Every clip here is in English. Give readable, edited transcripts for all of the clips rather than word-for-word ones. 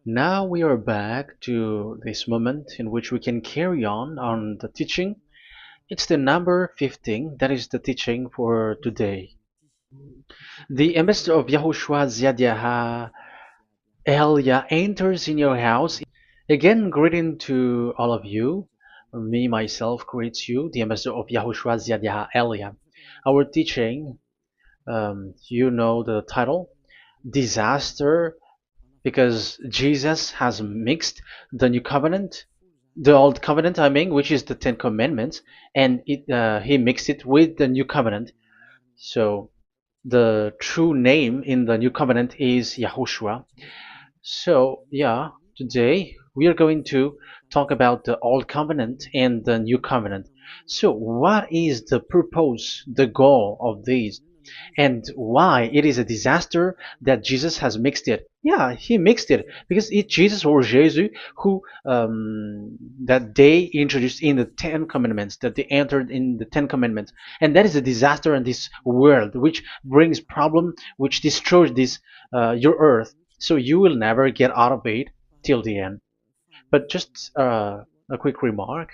Now we are back to this moment in which we can carry on the teaching. It's the number 15, that is the teaching for today. The ambassador of YAHOSHUAH YAH Elia enters in your house. Again, greeting to all of you. Me, myself, greets you, the ambassador of YAHOSHUAH YAH Elia. Our teaching, you know the title, Disaster, because Jesus has mixed the new covenant, the old covenant, I mean, which is the Ten Commandments, and he mixed it with the new covenant. So the true name in the new covenant is Yahushua. So yeah, today we are going to talk about the old covenant and the new covenant. So what is the purpose, the goal of these? And why it is a disaster that Jesus has mixed it. Yeah, he mixed it because it's Jesus or Jesus who that they introduced in the Ten Commandments, that they entered in the Ten Commandments, and that is a disaster in this world, which brings problem, which destroys this your earth. So you will never get out of it till the end. But just a quick remark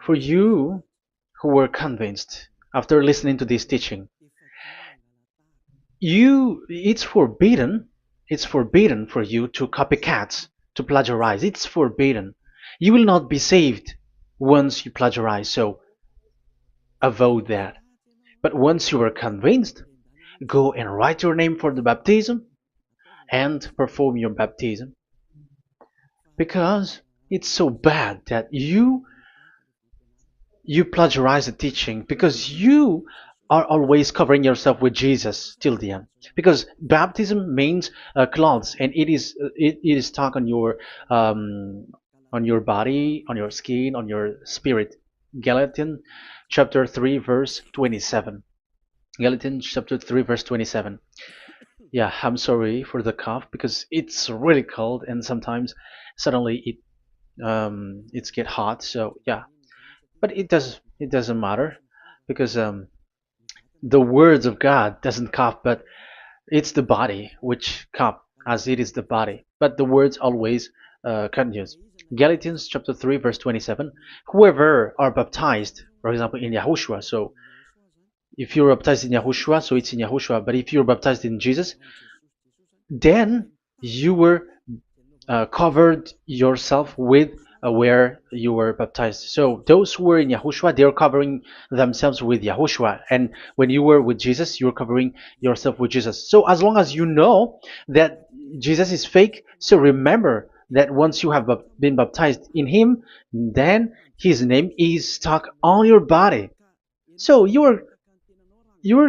for you who were convinced after listening to this teaching. It's forbidden for you to copycat, to plagiarize. It's forbidden. You will not be saved once you plagiarize, so avoid that. But once you are convinced, go and write your name for the baptism and perform your baptism, because it's so bad that you plagiarize the teaching, because you are always covering yourself with Jesus till the end. Because baptism means clothes, and it is stuck on your body, on your skin, on your spirit. Galatians chapter 3 verse 27. Galatians chapter 3 verse 27. Yeah, I'm sorry for the cough because it's really cold and sometimes suddenly it's get hot. So yeah, but it doesn't matter because the words of God doesn't cough, but it's the body which cough, as it is the body. But the words always continues. Galatians chapter 3 verse 27. Whoever are baptized, for example, in Yahushua. So if you're baptized in Yahushua, so it's in Yahushua. But if you're baptized in Jesus, then you were covered yourself with where you were baptized. So those who were in Yahushua, they are covering themselves with Yahushua. And when you were with Jesus, you're covering yourself with Jesus. So as long as you know that Jesus is fake, so remember that once you have been baptized in him, then his name is stuck on your body. So you're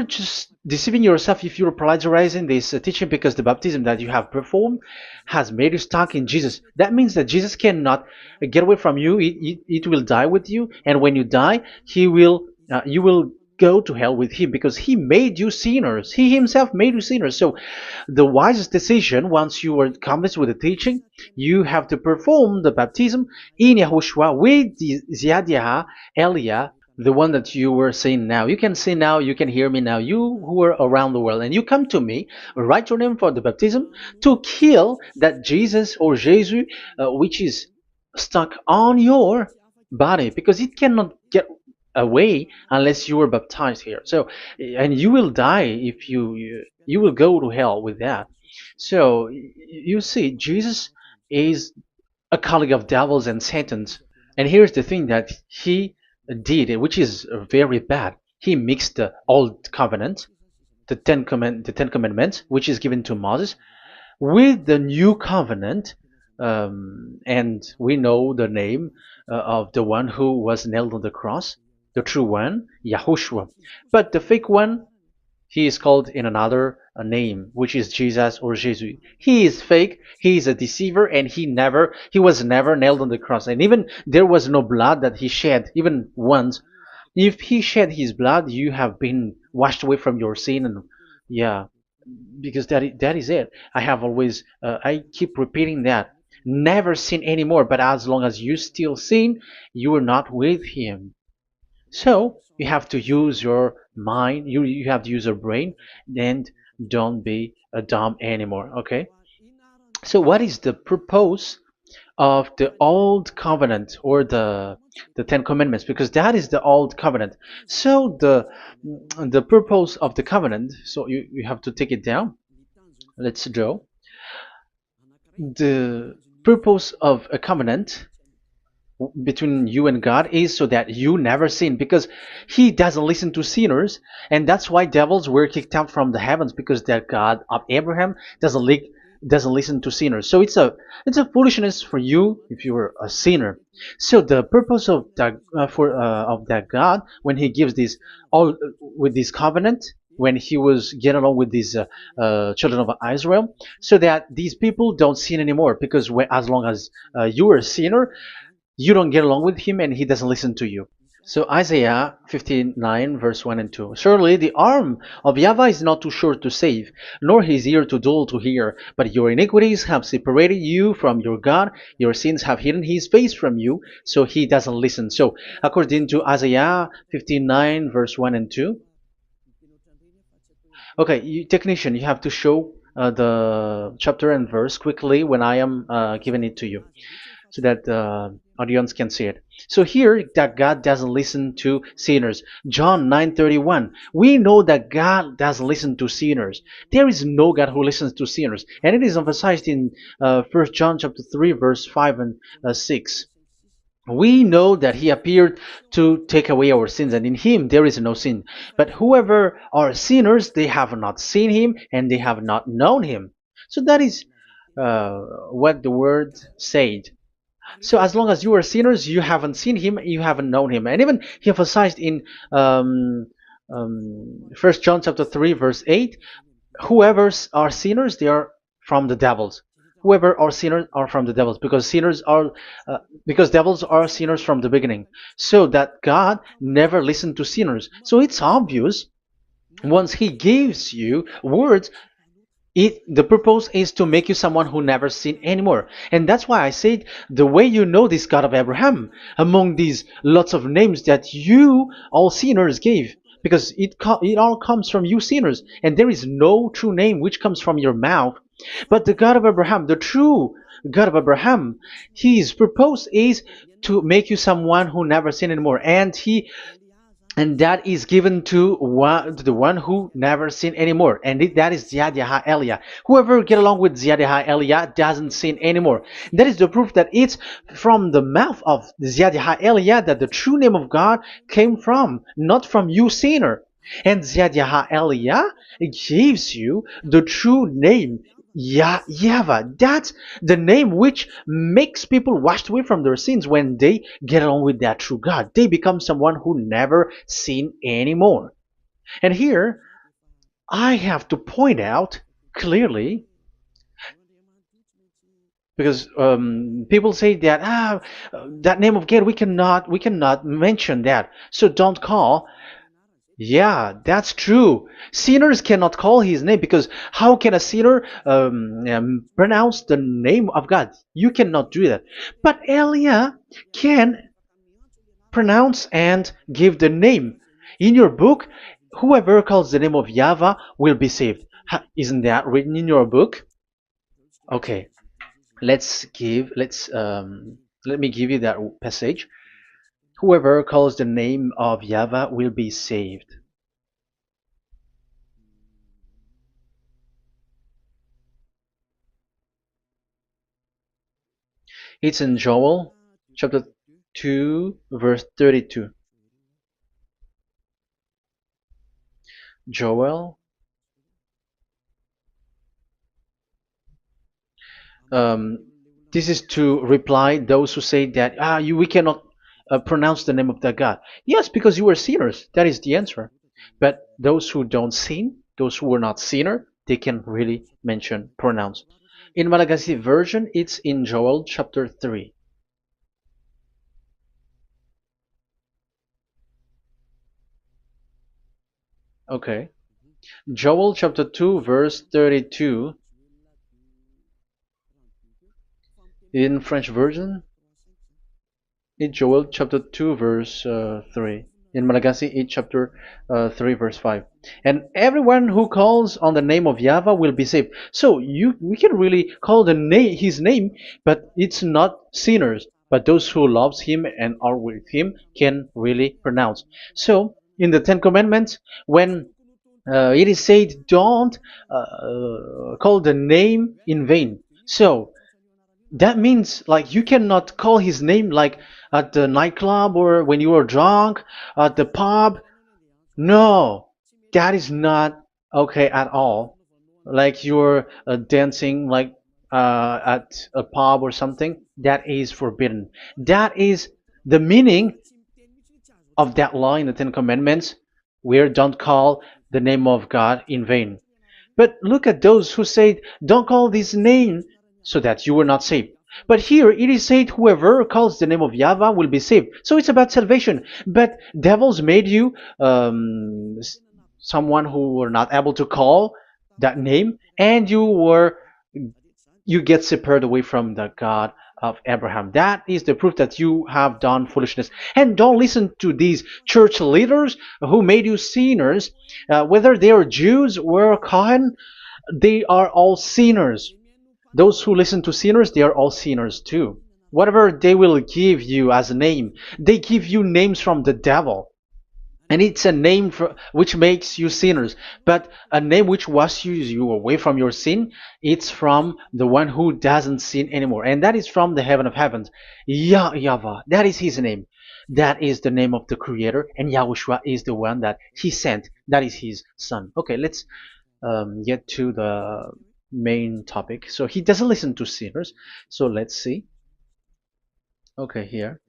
just deceiving yourself if you're plagiarizing this teaching, because the baptism that you have performed has made you stuck in Jesus. That means that Jesus cannot get away from you. It will die with you, and when you die, you will go to hell with him, because he made you sinners. He himself made you sinners. So the wisest decision, once you are convinced with the teaching, you have to perform the baptism in Yahushua with the Ziad Elia, the one that you were saying now. You can see now, you can hear me now, you who are around the world, and you come to me, write your name for the baptism to kill that Jesus or Jesus, which is stuck on your body, because it cannot get away unless you are baptized here. So, and you will die if you will go to hell with that. So you see, Jesus is a colleague of devils and Satans. And here's the thing that he did, which is very bad. He mixed the old covenant, the Ten Commandments, which is given to Moses, with the new covenant, and we know the name of the one who was nailed on the cross, the true one, Yahushua. But the fake one, he is called in another name, which is Jesus or Jesus. He is fake. He is a deceiver, and he was never nailed on the cross. And even there was no blood that he shed, even once. If he shed his blood, you have been washed away from your sin, and yeah, because that is it. I have always I keep repeating that. Never sin anymore. But as long as you still sin, you are not with him. So you have to use your mind, you have to use your brain, and don't be a dumb anymore. Okay. So what is the purpose of the old covenant or the Ten Commandments? Because that is the old covenant. So the purpose of the covenant. So you have to take it down. Let's draw the purpose of a covenant between you and God is so that you never sin, because he doesn't listen to sinners, and that's why devils were kicked out from the heavens, because that God of Abraham doesn't listen to sinners. So it's a foolishness for you if you were a sinner. So the purpose of that of that God, when he gives this all with this covenant, when he was getting along with these children of Israel, so that these people don't sin anymore, because as long as you are a sinner, you don't get along with him and he doesn't listen to you. So Isaiah 59 verse 1 and 2. Surely the arm of YAHVAH is not too short to save, nor his ear too dull to hear. But your iniquities have separated you from your God. Your sins have hidden his face from you, so he doesn't listen. So according to Isaiah 59 verse 1 and 2. Okay, technician, you have to show the chapter and verse quickly when I am giving it to you, so that the audience can see it. So here that God doesn't listen to sinners. John 9:31. We know that God doesn't listen to sinners. There is no God who listens to sinners, and it is emphasized in 1 John chapter 3 verse 5 and 6. We know that he appeared to take away our sins, and in him there is no sin. But whoever are sinners, they have not seen him, and they have not known him. So that is what the word said. So as long as you are sinners, you haven't seen him, you haven't known him. And even he emphasized in 1 John chapter 3 verse 8, whoever are sinners, they are from the devils. Whoever are sinners are from the devils, because because devils are sinners from the beginning. So that God never listened to sinners. So it's obvious, once he gives you words, the purpose is to make you someone who never sinned anymore. And that's why I said, the way you know this God of Abraham among these lots of names that you all sinners gave, because it all comes from you sinners, and there is no true name which comes from your mouth. But the God of Abraham, the true God of Abraham, his purpose is to make you someone who never sinned anymore, and that is given to the one who never sin anymore, and that is Ziad Elia. Whoever get along with Ziad Elia doesn't sin anymore. That is the proof that it's from the mouth of Ziad Elia that the true name of God came from, not from you sinner. And Ziad Elia gives you the true name, Yahvah. That's the name which makes people washed away from their sins. When they get along with that true God, they become someone who never sin anymore. And here I have to point out clearly, because people say that that name of God, we cannot mention that, so don't call. Yeah, that's true. Sinners cannot call his name, because how can a sinner pronounce the name of God? You cannot do that. But Elia can pronounce and give the name. In your book, whoever calls the name of YAHVAH will be saved. Isn't that written in your book? Okay, let me give you that passage. Whoever calls the name of YAHVAH will be saved. It's in Joel chapter 2 verse 32. Joel, this is to reply those who say that we cannot pronounce the name of that God. Yes, because you are sinners. That is the answer. But those who don't sin, those who are not sinner, they can really pronounce. In Malagasy version, it's in Joel chapter 3. Okay. Joel chapter 2 verse 32. In French version, in Joel chapter 2 verse 3. In Malagasy 8 chapter 3 verse 5. And everyone who calls on the name of Yahweh will be saved. So we can really call the name his name, but it's not sinners, but those who loves him and are with him can really pronounce. So in the Ten Commandments, when it is said, don't call the name in vain. So that means like you cannot call his name like at the nightclub or when you are drunk at the pub. No, that is not okay at all. Like you're dancing like at a pub or something, that is forbidden. That is the meaning of that law in the Ten Commandments, where don't call the name of God in vain. But look at those who say, don't call this name so that you will not saved. But here it is said, whoever calls the name of Yahweh will be saved. So it's about salvation. But devils made you someone who were not able to call that name, and you get separated away from the God of Abraham. That is the proof that you have done foolishness. And don't listen to these church leaders who made you sinners, whether they are Jews or Kohen, they are all sinners. Those who listen to sinners, they are all sinners too. Whatever they will give you as a name, they give you names from the devil. And it's a name which makes you sinners. But a name which washes you away from your sin, it's from the one who doesn't sin anymore. And that is from the heaven of heavens. Yahvah, that is his name. That is the name of the Creator. And YAHOSHUAH is the one that he sent. That is his son. Okay, let's get to the main topic. So he doesn't listen to sinners. So let's see. Okay, here.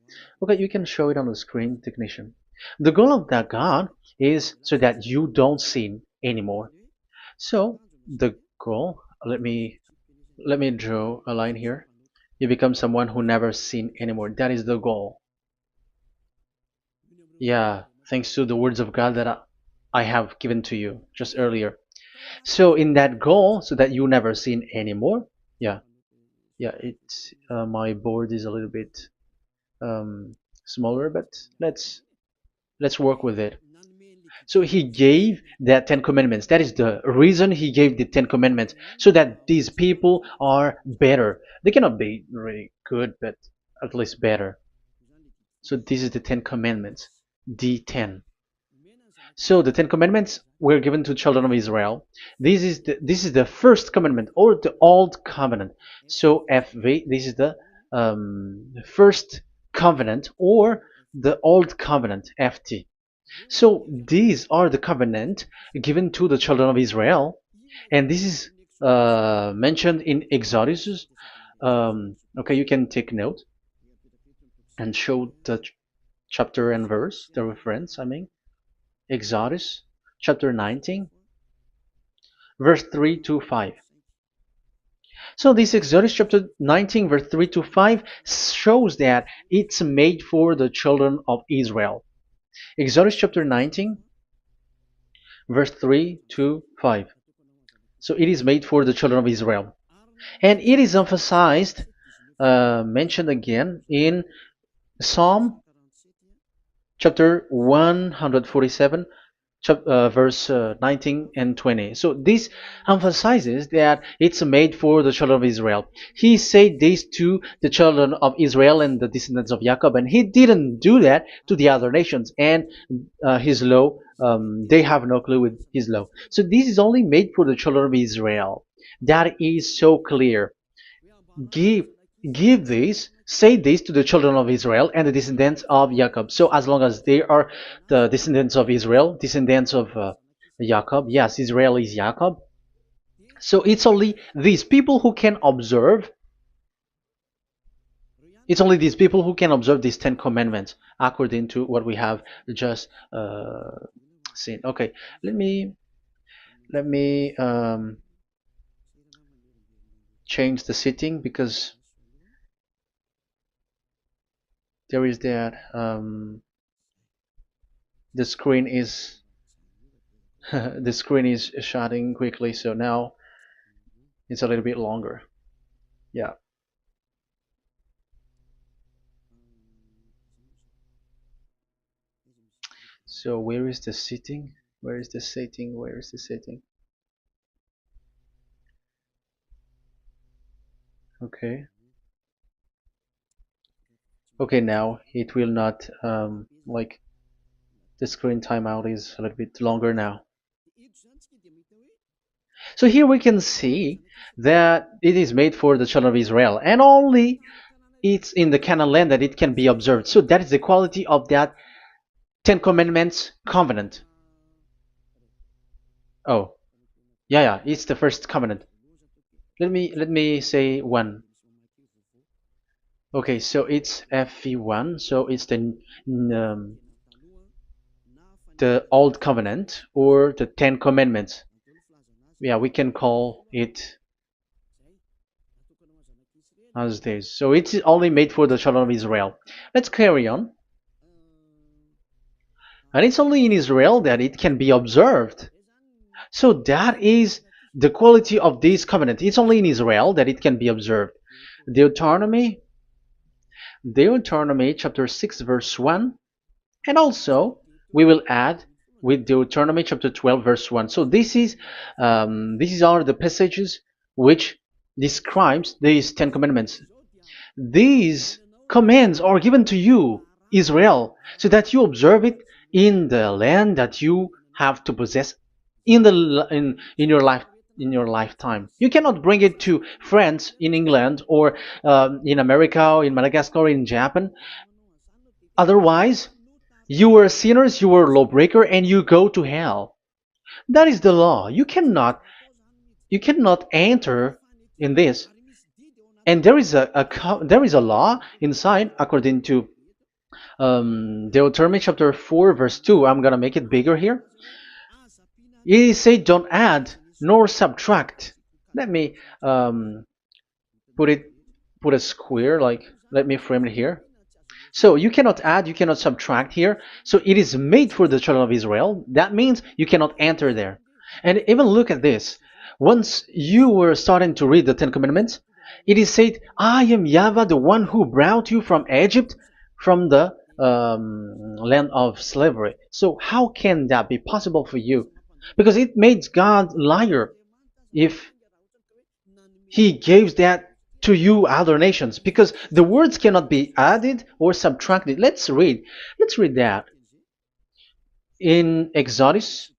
Okay, you can show it on the screen, technician. The goal of that God is so that you don't sin anymore. So the goal, let me draw a line here. You become someone who never sin anymore. That is the goal. Yeah, thanks to the words of God that I have given to you just earlier. So in that goal, so that you never sin anymore. Yeah, yeah. It's my board is a little bit smaller, but let's work with it. So he gave the Ten Commandments. That is the reason he gave the Ten Commandments, so that these people are better. They cannot be really good, but at least better. So this is the Ten Commandments, D10. So the Ten Commandments were given to children of Israel. This is the first commandment or the old covenant. So FV, this is the first covenant or the old covenant, FT. So these are the covenant given to the children of Israel, and this is mentioned in Exodus. Okay, you can take note and show the chapter and verse, the reference. I mean, Exodus chapter 19, verse 3 to 5. So this Exodus chapter 19, verse 3 to 5 shows that it's made for the children of Israel. Exodus chapter 19, verse 3 to 5. So it is made for the children of Israel. And it is emphasized, mentioned again in Psalm chapter 147, verse 19 and 20. So this emphasizes that it's made for the children of Israel. He said this to the children of Israel and the descendants of Jacob, and he didn't do that to the other nations. And his law, they have no clue with his law. So this is only made for the children of Israel. That is so clear. Give give this, say this to the children of Israel and the descendants of Jacob. So as long as they are the descendants of Israel, descendants of Jacob, yes, Israel is Jacob. So it's only these people who can observe. It's only these people who can observe these Ten Commandments according to what we have just seen. Okay, let me change the setting because there is that the screen is the screen is shutting quickly, so now it's a little bit longer. Yeah. So where is the sitting? Where is the sitting? Where is the sitting? Okay. Okay, now it will not like the screen timeout is a little bit longer now. So here we can see that it is made for the children of Israel, and only it's in the Canaan land that it can be observed. So that is the quality of that Ten Commandments covenant. Oh, yeah, it's the first covenant. Let me say one. Okay, so it's FV1, so it's the old covenant or the Ten Commandments. Yeah, we can call it as this. So it's only made for the children of Israel. Let's carry on. And it's only in Israel that it can be observed. So that is the quality of this covenant. It's only in Israel that it can be observed. Deuteronomy chapter 6 verse 1, and also we will add with Deuteronomy chapter 12 verse 1. So these are the passages which describes these Ten Commandments. These commands are given to you, Israel, so that you observe it in the land that you have to possess in your lifetime. You cannot bring it to France, in England, or in America, or in Madagascar, or in Japan. Otherwise, you were sinners, you were lawbreaker, and you go to hell. That is the law. You cannot enter in this. And there is a law inside, according to Deuteronomy chapter 4 verse 2. I'm gonna make it bigger here. It says don't add nor subtract. Let me put a square, like, let me frame it here. So you cannot add, you cannot subtract here. So it is made for the children of Israel. That means you cannot enter there. And even look at this. Once you were starting to read the Ten Commandments, it is said, I am YAHVAH, the one who brought you from Egypt, from the land of slavery. So how can that be possible for you? Because it made God liar if he gives that to you other nations, because the words cannot be added or subtracted. Let's read that in Exodus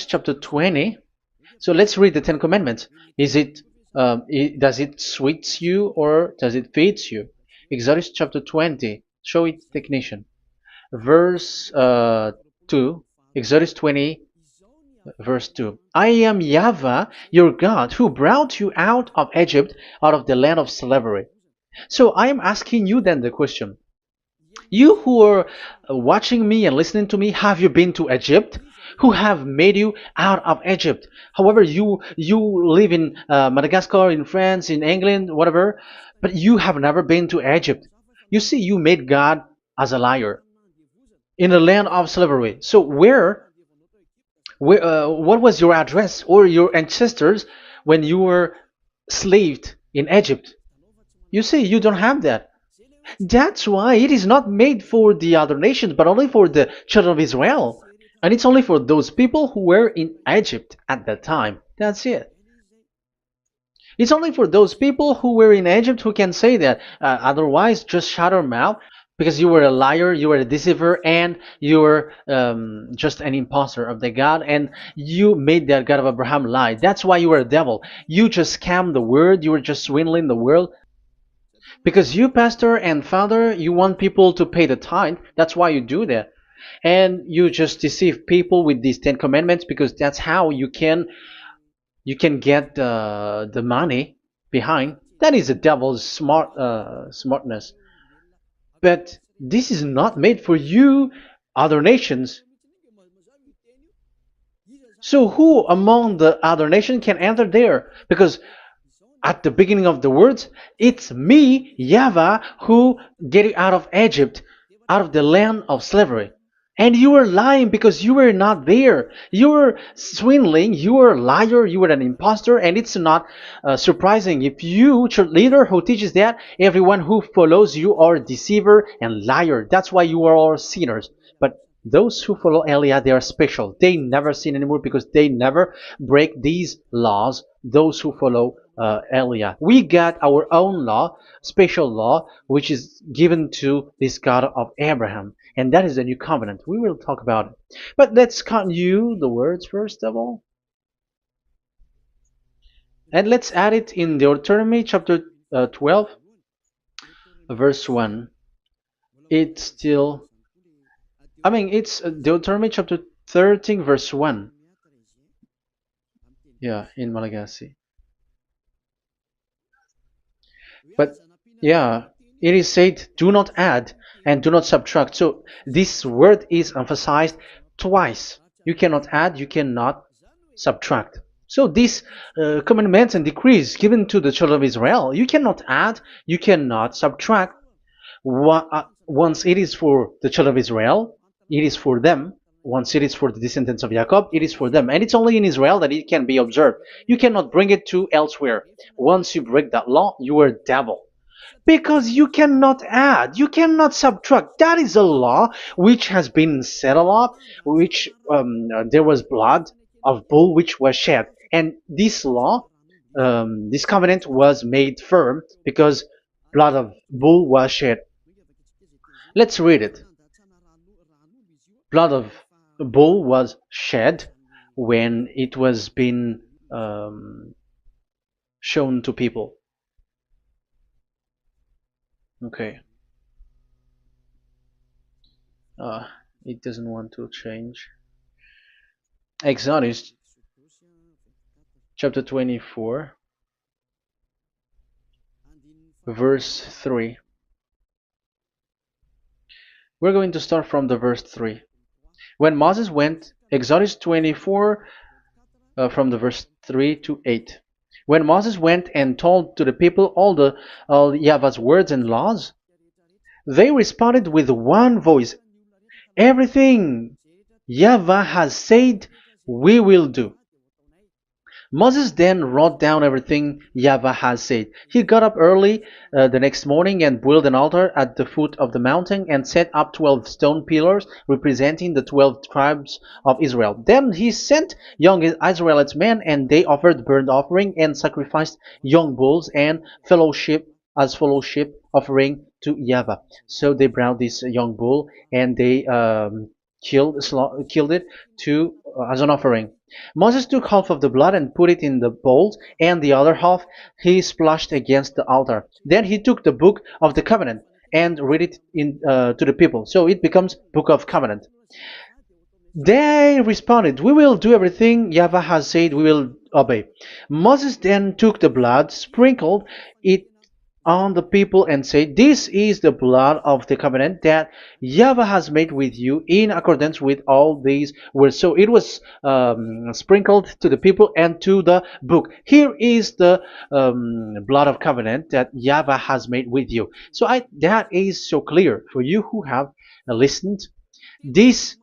chapter 20. So let's read the Ten Commandments. Does it sweets you or does it feeds you? Exodus chapter 20. Show it, technician. Verse 2. Exodus 20 verse 2. I am YAHVAH, your God, who brought you out of Egypt, out of the land of slavery. So I am asking you then the question. You who are watching me and listening to me, have you been to Egypt? Who have made you out of Egypt? However, you live in Madagascar, in France, in England, whatever, but you have never been to Egypt. You see, you made God as a liar in the land of slavery. So what was your address or your ancestors when you were slaved in Egypt? You see, you don't have that. That's why it is not made for the other nations, but only for the children of Israel. And it's only for those people who were in Egypt at that time. That's it. It's only for those people who were in Egypt who can say that. Otherwise, just shut your mouth, because you were a liar, you were a deceiver, and you were just an imposter of the God, and you made that God of Abraham lie. That's why you were a devil. You just scammed the word, you were just swindling the world. Because you, pastor and father, you want people to pay the tithe. That's why you do that. And you just deceive people with these 10 commandments, because that's how you can get the money behind. That is the devil's smartness. But this is not made for you, other nations. So who among the other nations can enter there? Because at the beginning of the words, it's me, YAHVAH, who get you out of Egypt, out of the land of slavery. And you were lying because you were not there. You were swindling. You were a liar. You were an impostor. And it's not surprising if you, church leader who teaches that, everyone who follows you are a deceiver and liar. That's why you are all sinners. But those who follow Elia, they are special. They never sin anymore because they never break these laws. Those who follow Elia. We got our own law, special law, which is given to this God of Abraham. And that is the new covenant. We will talk about it. But let's continue the words first of all. And let's add it in Deuteronomy chapter 12, verse 1. It's still, it's Deuteronomy chapter 13, verse 1. Yeah, in Malagasy. But yeah, it is said, do not add and do not subtract. So this word is emphasized twice. You cannot add, you cannot subtract. So these commandments and decrees given to the children of Israel, you cannot add, you cannot subtract. Once it is for the children of Israel, it is for them. Once it is for the descendants of Jacob, it is for them. And it's only in Israel that it can be observed. You cannot bring it to elsewhere. Once you break that law, you are devil. Because you cannot add, you cannot subtract. That is a law which has been settled up, which there was blood of bull which was shed. And this law, this covenant was made firm because blood of bull was shed. Let's read it. Blood of bull was shed when it was been shown to people. Okay. It doesn't want to change. Exodus chapter 24, verse 3. We're going to start from the verse 3. When Moses went, Exodus 24, from the verse 3 to 8. When Moses went and told to the people all Yahvah's words and laws, they responded with one voice, everything Yahvah has said, we will do. Moses then wrote down everything Yahvah has said. He got up early the next morning and built an altar at the foot of the mountain and set up 12 stone pillars representing the 12 tribes of Israel. Then he sent young Israelite men, and they offered burnt offering and sacrificed young bulls and fellowship offering to Yahvah. So they brought this young bull and they killed it as an offering. Moses took half of the blood and put it in the bowls, and the other half he splashed against the altar. Then he took the book of the covenant and read it to the people. So it becomes book of covenant. They responded, we will do everything Yahvah has said, we will obey. Moses then took the blood, sprinkled it on the people and said, this is the blood of the covenant that Yahvah has made with you in accordance with all these words. So it was sprinkled to the people and to the book. Here is the blood of covenant that Yahvah has made with you. So that is so clear for you who have listened. This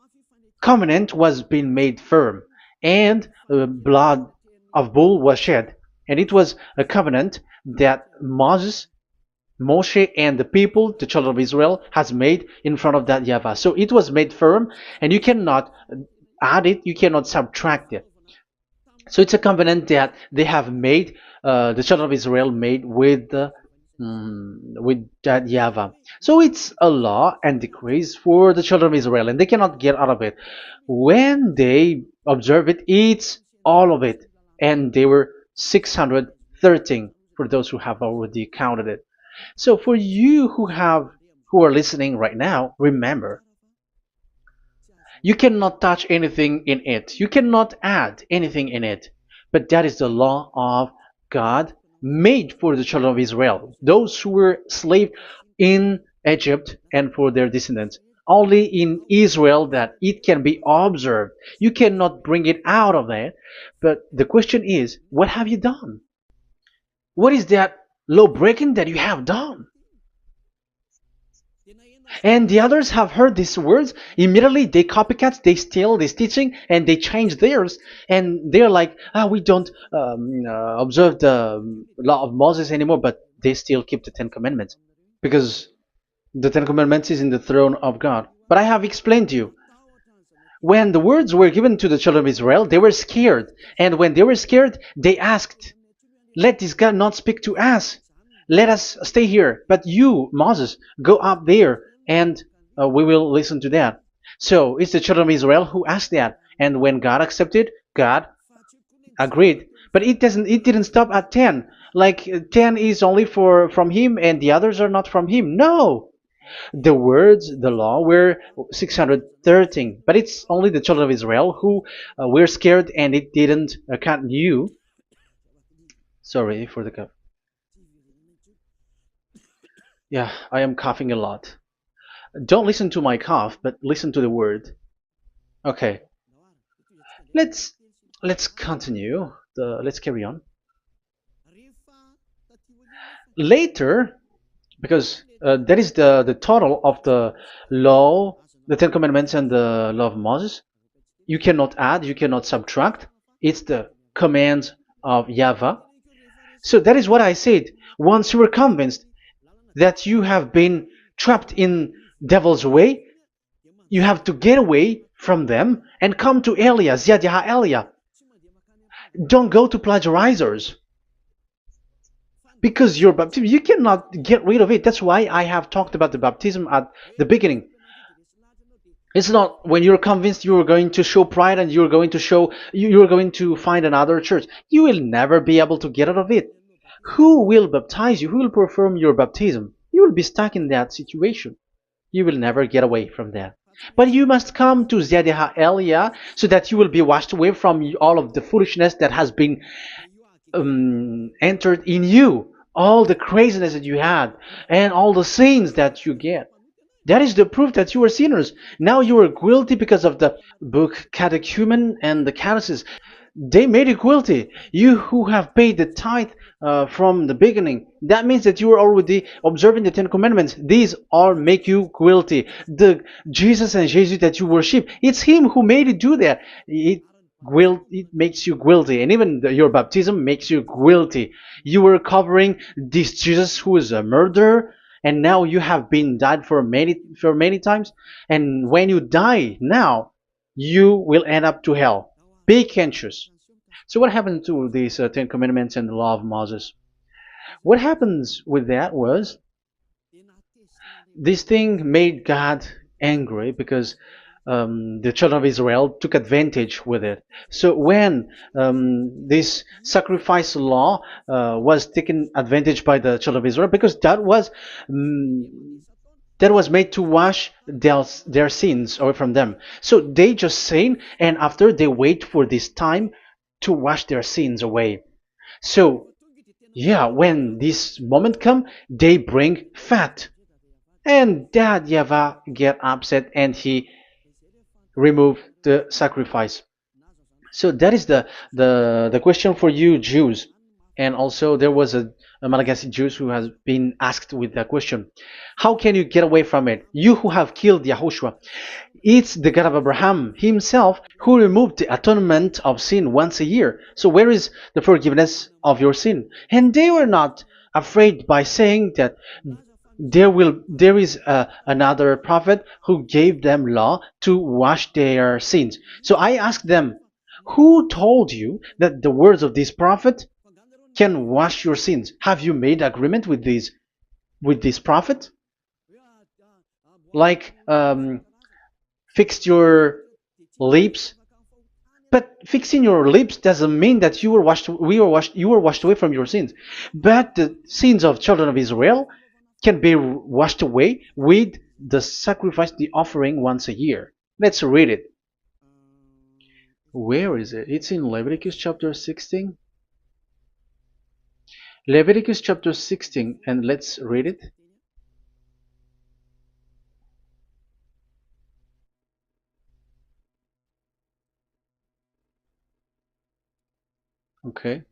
covenant was being made firm, and blood of bull was shed. And it was a covenant that Moshe and the people, the children of Israel, has made in front of that Yahvah. So it was made firm, and you cannot add it, you cannot subtract it. So it's a covenant that they have made, the children of Israel made with that Yahvah. So it's a law and decrees for the children of Israel, and they cannot get out of it. When they observe it, it's all of it, and they were 613 for those who have already counted it. So for you who are listening right now, remember, you cannot touch anything in it. You cannot add anything in it. But that is the law of God made for the children of Israel, those who were slaves in Egypt and for their descendants. Only in Israel that it can be observed. You cannot bring it out of that. But the question is, what have you done? What is that law breaking that you have done? And the others have heard these words. Immediately they copycats, they steal this teaching, and they change theirs. And they're like, we don't observe the law of Moses anymore, but they still keep the Ten Commandments because the Ten Commandments is in the throne of God. But I have explained to you, when the words were given to the children of Israel, they were scared. And when they were scared, they asked, let this God not speak to us. Let us stay here. But you, Moses, go up there and we will listen to that. So it's the children of Israel who asked that. And when God accepted, God agreed. But it didn't stop at 10. Like 10 is only for from him and the others are not from him. No. The words, the law were 613. But it's only the children of Israel who were scared and it didn't cut you. Sorry for the cough. Yeah, I am coughing a lot. Don't listen to my cough, but listen to the word. Okay, let's let's continue. Let's carry on. Later, because that is the total of the law, the Ten Commandments, and the law of Moses. You cannot add, you cannot subtract. It's the commands of YAHVAH. So that is what I said. Once you were convinced that you have been trapped in devil's way, you have to get away from them and come to Elia, Ziyadah Elia. Don't go to plagiarizers. Because your baptism, you cannot get rid of it. That's why I have talked about the baptism at the beginning. It's not when you're convinced you're going to show pride and you're going to show you're going to find another church. You will never be able to get out of it. Who will baptize you? Who will perform your baptism? You will be stuck in that situation. You will never get away from that. But you must come to Ziyadah Elia so that you will be washed away from all of the foolishness that has been entered in you, all the craziness that you had, and all the sins that you get. That is the proof that you are sinners. Now you are guilty because of the book catechumen and the catechism. They made you guilty. You who have paid the tithe from the beginning. That means that you are already observing the Ten Commandments. These all make you guilty. The Jesus and Jesus that you worship, it's Him who made you do that. It makes you guilty, and even your baptism makes you guilty. You were covering this Jesus who is a murderer, and now you have been died for many times. And when you die now, you will end up to hell. Be conscious. So what happened to these Ten Commandments and the Law of Moses? What happens with that was this thing made God angry because the children of Israel took advantage with it. So when this sacrifice law was taken advantage by the children of Israel, because that was made to wash their sins away from them. So they just sin, and after they wait for this time to wash their sins away. So yeah, when this moment come, they bring fat. And Dad Yava get upset and he remove the sacrifice. So that is the question for you Jews. And also there was a Malagasy Jews who has been asked with that question. How can you get away from it? You who have killed YAHOSHUAH. It's the God of Abraham himself who removed the atonement of sin once a year. So where is the forgiveness of your sin? And they were not afraid by saying that there is another prophet who gave them law to wash their sins. So I asked them, who told you that the words of this prophet can wash your sins? Have you made agreement with this prophet? Like fixed your lips, but fixing your lips doesn't mean that you were washed away from your sins. But the sins of children of Israel can be washed away with the sacrifice, the offering once a year. Let's read it. Where is it? It's in Leviticus chapter 16. Leviticus chapter 16, and let's read it. Okay.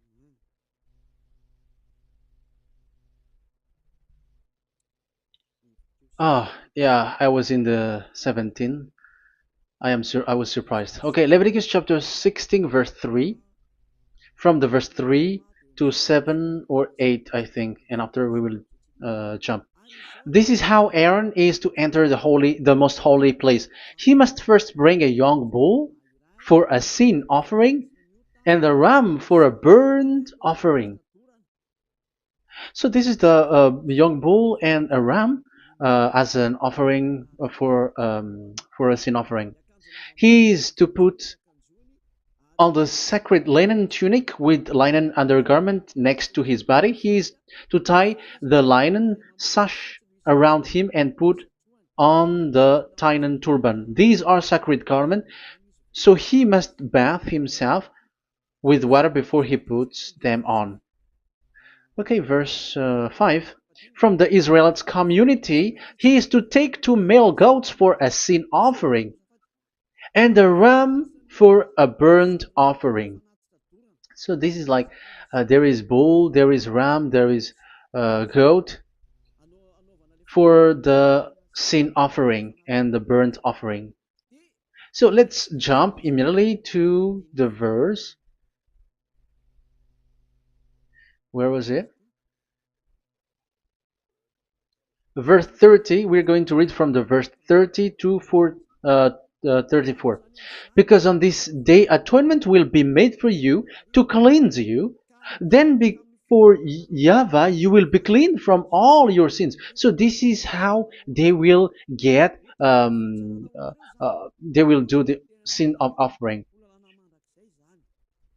Yeah, I was in the 17. I was surprised. Okay, Leviticus chapter 16 verse 3, from the verse 3 to 7 or 8, I think, and after we will jump. This is how Aaron is to enter the most holy place. He must first bring a young bull for a sin offering and a ram for a burnt offering. So this is the young bull and a ram as an offering for a sin offering. He is to put on the sacred linen tunic with linen undergarment next to his body. He is to tie the linen sash around him and put on the linen turban. These are sacred garments, so he must bathe himself with water before he puts them on. Okay, verse 5. From the Israelites community, he is to take two male goats for a sin offering and a ram for a burnt offering. So this is like there is bull, there is ram, there is goat for the sin offering and the burnt offering. So let's jump immediately to the verse. Where was it? Verse 30. We're going to read from the verse 30 to 34. Because on this day atonement will be made for you to cleanse you. Then before YAHVAH you will be clean from all your sins. So this is how they will get they will do the sin of offering.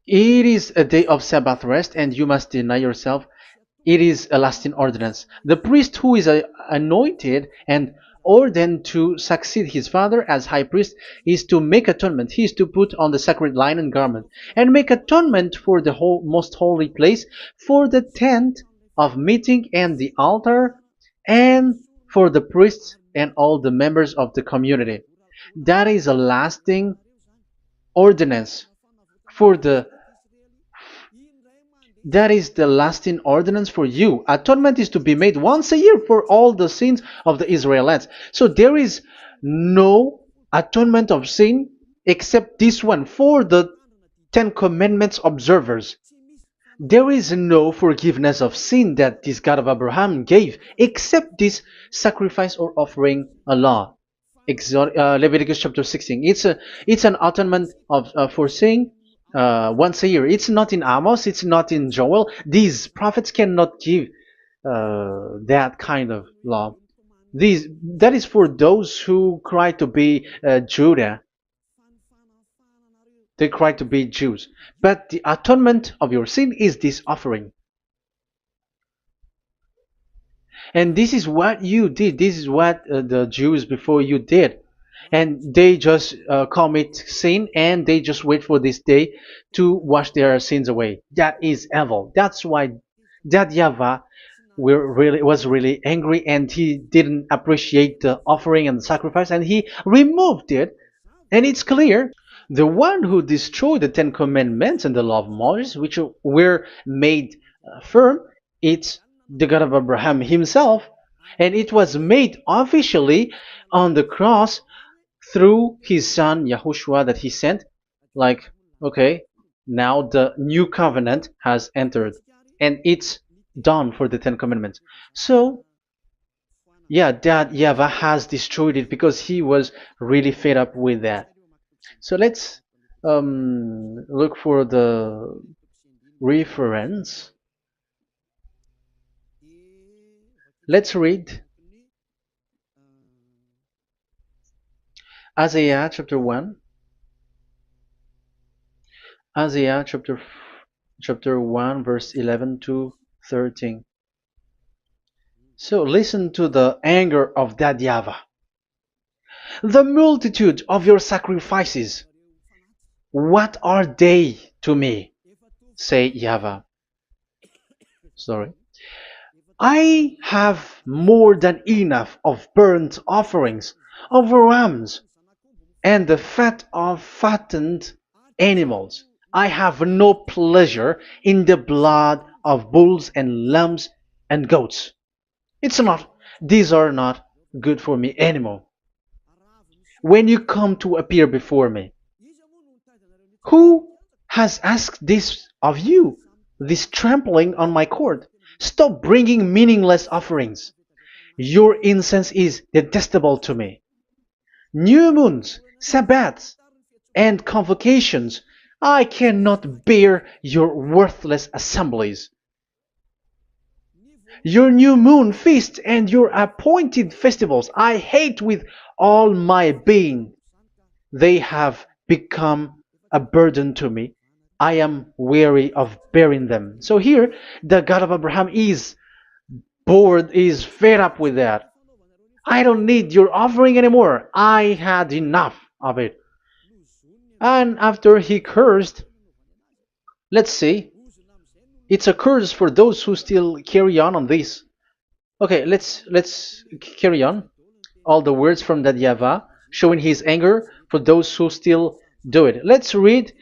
It is a day of Sabbath rest, and you must deny yourself. It is a lasting ordinance. The priest who is anointed and ordained to succeed his father as high priest is to make atonement. He is to put on the sacred linen garment and make atonement for the whole, most holy place, for the tent of meeting and the altar, and for the priests and all the members of the community. That is a lasting ordinance for the that is the lasting ordinance for you. Atonement is to be made once a year for all the sins of the Israelites. So there is no atonement of sin except this one for the Ten Commandments observers. There is no forgiveness of sin that this God of Abraham gave except this sacrifice or offering Allah. Leviticus chapter 16. It's an atonement of for sin once a year. It's not in Amos. It's not in Joel. These prophets cannot give that kind of law. That is for those who cry to be Judah. They cry to be Jews. But the atonement of your sin is this offering. And this is what you did. This is what the Jews before you did. And they just commit sin and they just wait for this day to wash their sins away. That is evil. That's why that YAHVAH was really angry, and he didn't appreciate the offering and the sacrifice, and he removed it. And it's clear the one who destroyed the Ten Commandments and the law of Moses, which were made firm, it's the God of Abraham himself. And it was made officially on the cross through his son YAHOSHUAH that he sent. Like, okay, now the new covenant has entered and it's done for the Ten Commandments. So yeah, that YAHVAH has destroyed it because he was really fed up with that. So let's look for the reference. Let's read Isaiah chapter 1. Isaiah chapter 1 verse 11 to 13. So listen to the anger of that YAHVAH. The multitude of your sacrifices, what are they to me? Say YAHVAH. Sorry. I have more than enough of burnt offerings, of rams, and the fat of fattened animals. I have no pleasure in the blood of bulls and lambs and goats. These are not good for me anymore. When you come to appear before me, who has asked this of you? This trampling on my court. Stop bringing meaningless offerings. Your incense is detestable to me. New moons, Sabbaths, and convocations. I cannot bear your worthless assemblies. Your new moon feasts and your appointed festivals I hate with all my being. They have become a burden to me. I am weary of bearing them. So here, the God of Abraham is bored, is fed up with that. I don't need your offering anymore. I had enough of it. And after he cursed, let's see, it's a curse for those who still carry on this. Okay, let's carry on. All the words from that YAHVAH showing his anger for those who still do it. Let's read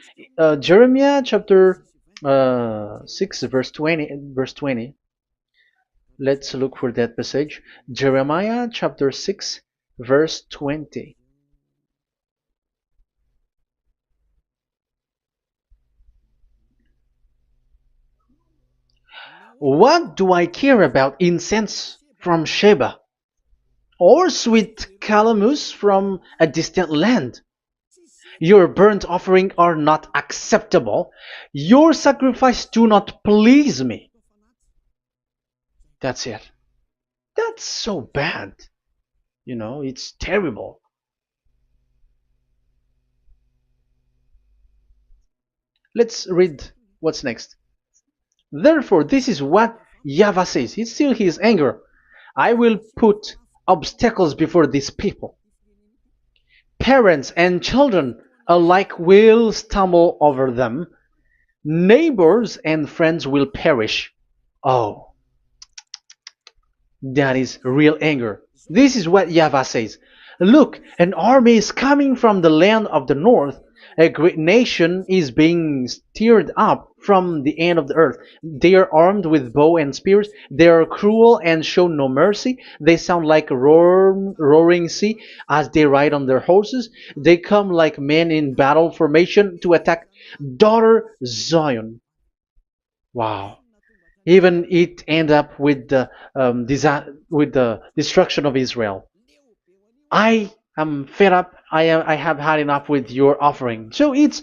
Jeremiah chapter 6 verse 20 verse 20. Let's look for that passage. Jeremiah chapter 6 verse 20. What do I care about incense from Sheba or sweet calamus from a distant land? Your burnt offering are not acceptable. Your sacrifice do not please me. That's it. That's so bad. It's terrible. Let's read what's next. Therefore, this is what YAHVAH says. It's still his anger. I will put obstacles before these people. Parents and children alike will stumble over them. Neighbors and friends will perish. Oh, that is real anger. This is what YAHVAH says. Look, an army is coming from the land of the north. A great nation is being stirred up from the end of the earth. They are armed with bow and spears. They are cruel and show no mercy. They sound like a roaring sea as they ride on their horses. They come like men in battle formation to attack daughter Zion. Wow. Even it end up with the with the destruction of Israel. I am fed up. I have had enough with your offering. So it's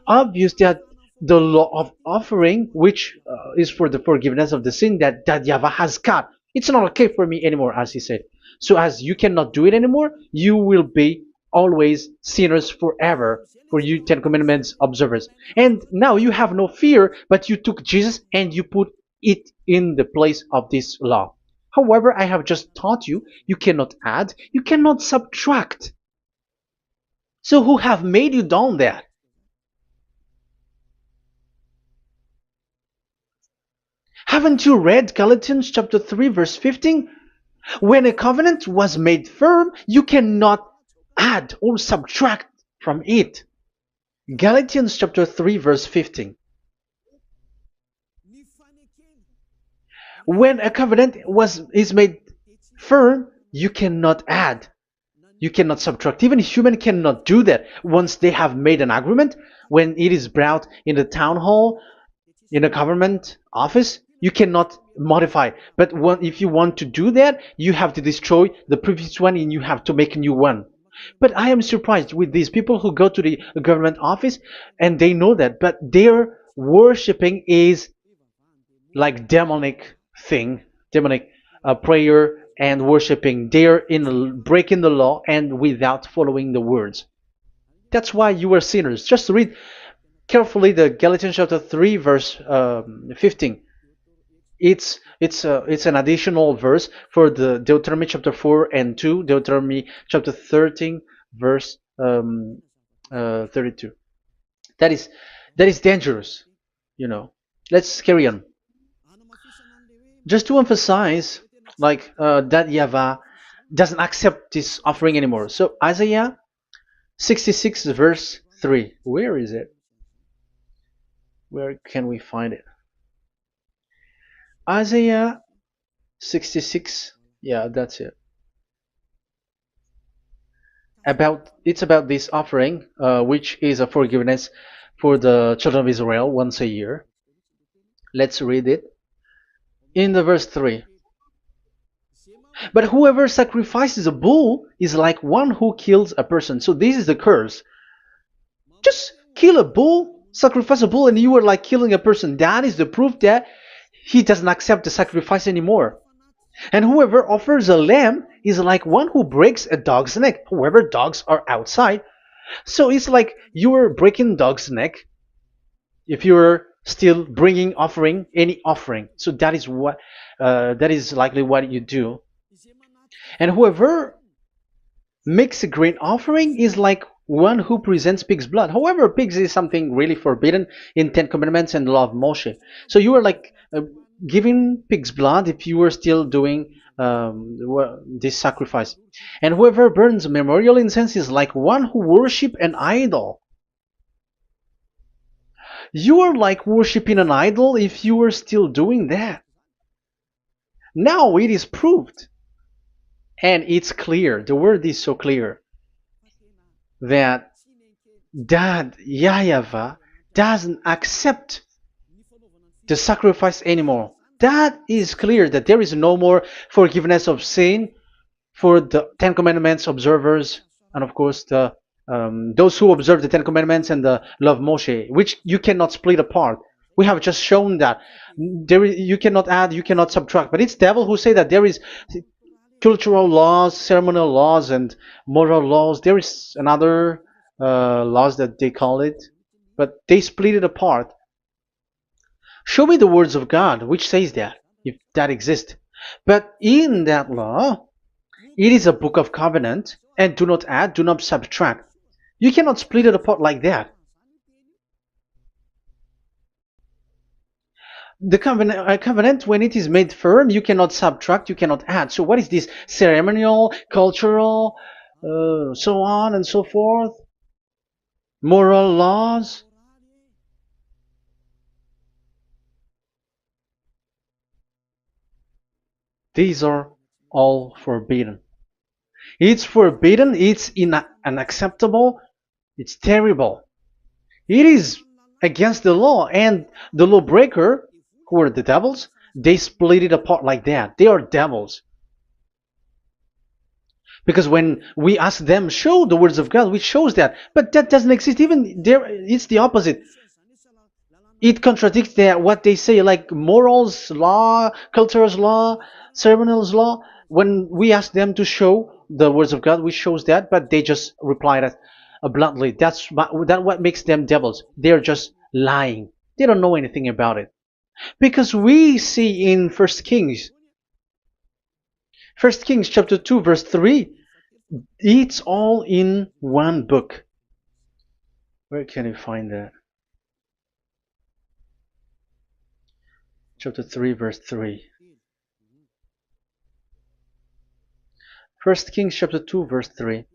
obvious that the law of offering, which is for the forgiveness of the sin that YAHVAH has got, it's not okay for me anymore, as he said. So as you cannot do it anymore, you will be always sinners forever for you Ten Commandments observers. And now you have no fear, but you took Jesus and you put it in the place of this law. However, I have just taught you, you cannot add, you cannot subtract. So who have made you done that? Haven't you read Galatians chapter 3 verse 15? When a covenant was made firm, you cannot add or subtract from it. Galatians chapter 3 verse 15. When a covenant is made firm, you cannot add. You cannot subtract. Even human cannot do that. Once they have made an agreement, when it is brought in the town hall, in a government office, you cannot modify. But if you want to do that, you have to destroy the previous one and you have to make a new one. But I am surprised with these people who go to the government office and they know that, but their worshipping is like demonic thing, demonic prayer and worshipping. They're in breaking the law and without following the words. That's why you are sinners. Just read carefully the Galatians chapter 3 verse 15. It's an additional verse for the Deuteronomy chapter 4 and 2, Deuteronomy chapter 13 verse 32. That is dangerous, you know. Let's carry on. Just to emphasize, like that YAHVAH doesn't accept this offering anymore. So Isaiah 66 verse 3. Where is it? Where can we find it? Isaiah 66. Yeah, that's it. It's about this offering, which is a forgiveness for the children of Israel once a year. Let's read it in the verse 3. But whoever sacrifices a bull is like one who kills a person. So this is the curse. Just kill a bull, sacrifice a bull, and you are like killing a person. That is the proof that he doesn't accept the sacrifice anymore. And whoever offers a lamb is like one who breaks a dog's neck. Whoever dogs are outside. So it's like you are breaking dog's neck if you're still bringing offering any offering. So that is likely what you do. And whoever makes a grain offering is like one who presents pig's blood. However, pigs is something really forbidden in Ten Commandments and the law of Moshe. So you are like giving pig's blood if you were still doing this sacrifice. And whoever burns memorial incense is like one who worship an idol. You are like worshiping an idol if you are still doing that. Now it is proved, and it's clear. The word is so clear that YAHVAH doesn't accept the sacrifice anymore. That is clear that there is no more forgiveness of sin for the Ten Commandments observers, and of course those who observe the Ten Commandments and the law of Moshe, which you cannot split apart. We have just shown that you cannot add, you cannot subtract. But it's devil who say that there is cultural laws, ceremonial laws, and moral laws. There is another laws that they call it, but they split it apart. Show me the words of God which says that, if that exists. But in that law, it is a book of covenant, and do not add, do not subtract. You cannot split it apart like that. The covenant, when it is made firm, you cannot subtract, you cannot add. So what is this? Ceremonial, cultural, so on and so forth? Moral laws? These are all forbidden. It's forbidden, it's unacceptable, it's terrible. It is against the law, and the lawbreaker, who are the devils, they split it apart like that. They are devils. Because when we ask them, show the words of God, which shows that, but that doesn't exist. Even there, it's the opposite. It contradicts what they say, like morals law, cultural law, ceremonial law. When we ask them to show the words of God, which shows that, but they just reply that bluntly. That's what makes them devils. They're just lying. They don't know anything about it. Because we see in First Kings chapter 2 verse 3, it's all in one book. Where can you find that? Chapter 3 verse 3. First Kings chapter 2 verse 3.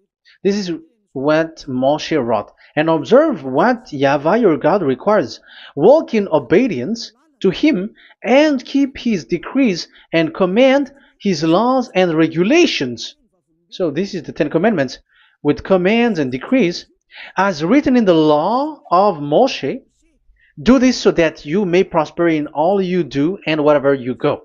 This is what Moshe wrote. And observe what YAHVAH your God requires. Walk in obedience to him and keep his decrees and command his laws and regulations. So this is the Ten Commandments with commands and decrees as written in the law of Moshe. Do this so that you may prosper in all you do and wherever you go.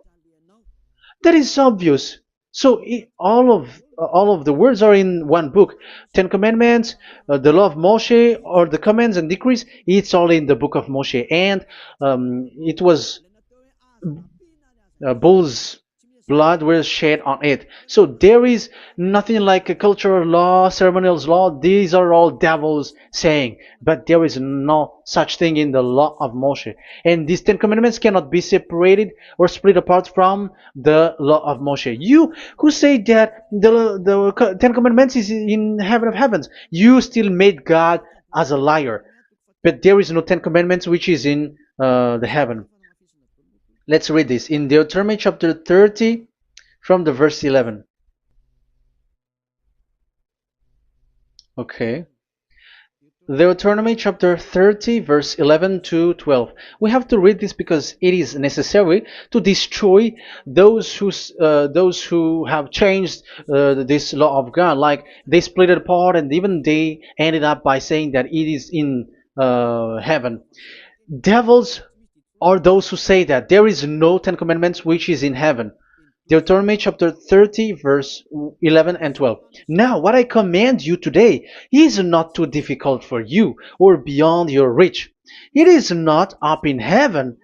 That is obvious. So all of the words are in one book. Ten Commandments, the law of Moshe, or the commands and decrees. It's all in the book of Moshe, and it was bull's blood was shed on it. So there is nothing like a cultural law, ceremonial law. These are all devils saying, but there is no such thing in the law of Moshe. And these Ten Commandments cannot be separated or split apart from the law of Moshe. You who say that the Ten Commandments is in heaven of heavens, you still made God as a liar. But there is no Ten Commandments which is in the heaven. Let's read this in Deuteronomy chapter 30 from the verse 11. Okay. Deuteronomy chapter 30, verse 11 to 12. We have to read this because it is necessary to destroy those who have changed this law of God. Like they split it apart, and even they ended up by saying that it is in heaven. Devils are those who say that there is no Ten Commandments which is in heaven. Deuteronomy chapter 30, verse 11 and 12. Now, what I command you today is not too difficult for you or beyond your reach. It is not up in heaven,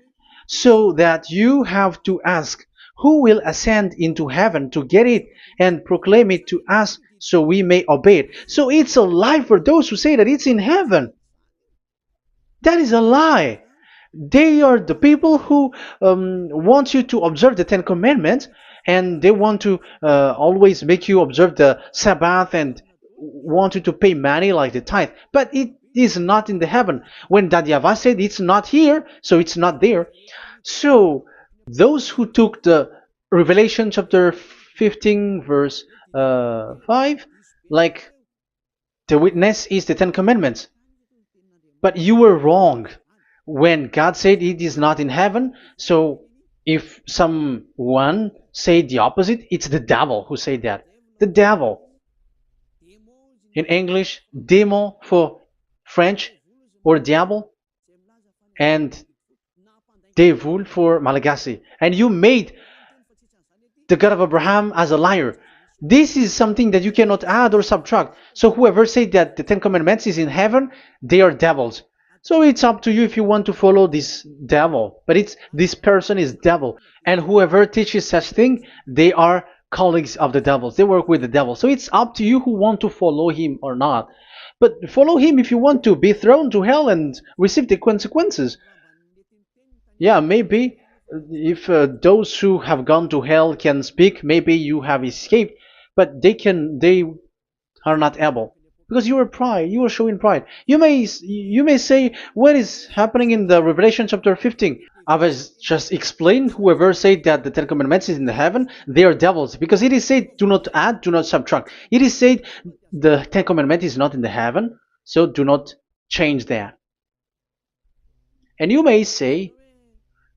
so that you have to ask, who will ascend into heaven to get it and proclaim it to us so we may obey it. So it's a lie for those who say that it's in heaven. That is a lie. They are the people who want you to observe the Ten Commandments, and they want to always make you observe the Sabbath and want you to pay money like the tithe. But it is not in the heaven. When that YAHVAH said it's not here, so it's not there. So those who took the Revelation chapter 15 verse 5, like the witness is the Ten Commandments. But you were wrong when God said it is not in heaven. So if someone say the opposite, it's the devil who said that. The devil. In English, démon for French, or diable, and devil for Malagasy. And you made the God of Abraham as a liar. This is something that you cannot add or subtract. So whoever said that the Ten Commandments is in heaven, they are devils. So it's up to you if you want to follow this devil. But it's this person is devil. And whoever teaches such thing, they are colleagues of the devils. They work with the devil. So it's up to you who want to follow him or not. But follow him if you want to be thrown to hell and receive the consequences. Yeah, maybe if those who have gone to hell can speak, maybe you have escaped, but they are not able because you are pride. You are showing pride. You may say what is happening in the Revelation chapter 15. I was just explained. Whoever said that the Ten Commandments is in the heaven, they are devils, because it is said, "Do not add, do not subtract." It is said the Ten Commandment is not in the heaven, so do not change that. And you may say,